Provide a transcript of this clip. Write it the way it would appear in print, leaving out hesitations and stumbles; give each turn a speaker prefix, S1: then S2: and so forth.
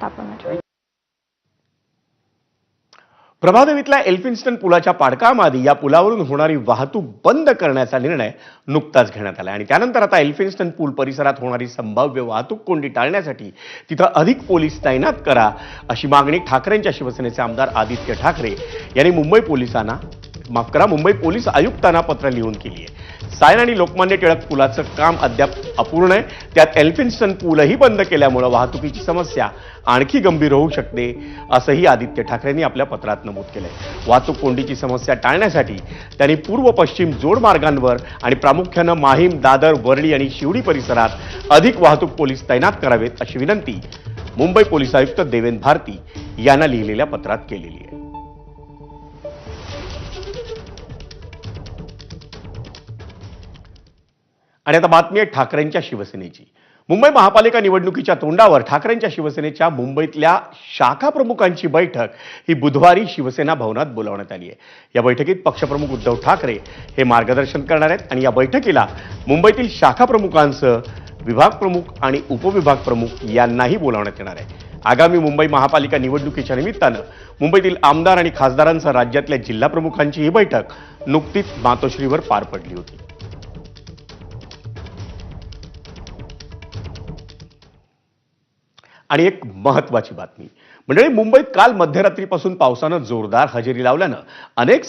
S1: तापमानात
S2: प्रभादेवीतल्या एल्फिन्स्टन पुलाच्या पाडकामादी या पुलावरून होणारी वाहतूक बंद करण्याचा निर्णय नुकताच घेण्यात आला आणि त्यानंतर आता एल्फिन्स्टन पूल परिसरात होणारी संभाव्य वाहतूक कोंडी टाळण्यासाठी तिथं अधिक पोलीस तैनात करा अशी मागणी ठाकरेंच्या शिवसेनेचे आमदार आदित्य ठाकरे यांनी मुंबई पोलीस आयुक्तांना पत्र लिहून केली आहे। सायन आणि लोकमान्य टिळक पुलाचं काम अद्याप अपूर्ण आहे, त्यात एल्फिन्स्टन पूलही बंद केल्यामुळे वाहतुकीची समस्या आणखी गंभीर होऊ शकते असंही आदित्य ठाकरेंनी आपल्या पत्रात नमूद केलंय। वाहतूक कोंडीची समस्या टाळण्यासाठी त्यांनी पूर्व पश्चिम जोड मार्गांवर आणि प्रामुख्याने माहीम, दादर, वरळी आणि शिवडी परिसरात अधिक वाहतूक पोलीस तैनात करावेत अशी विनंती मुंबई पोलीस आयुक्त देवेंद्र भारती यांना लिहिलेल्या पत्रात केलेली आहे। आणि आता बातमी आहे ठाकरेंच्या शिवसेनेची। मुंबई महापालिका निवडणुकीच्या तोंडावर ठाकरेंच्या शिवसेनेच्या मुंबईतल्या शाखा प्रमुखांची बैठक ही बुधवारी शिवसेना भवनात बोलावण्यात आली आहे। या बैठकीत पक्षप्रमुख उद्धव ठाकरे हे मार्गदर्शन करणार आहेत आणि या बैठकीला मुंबईतील शाखा प्रमुखांसह विभाग प्रमुख आणि उपविभाग प्रमुख यांनाही बोलावण्यात येणार आहे। आगामी मुंबई महापालिका निवडणुकीच्या निमित्तानं मुंबईतील आमदार आणि खासदारांसह राज्यातल्या जिल्हा प्रमुखांची ही बैठक नुकतीच मातोश्रीवर पार पडली होती। आणि एक महत्त्वाची बातमी मंडळी, मुंबईत काल मध्यरात्रीपासून पावसानं जोरदार हजेरी लावल्यानं अनेक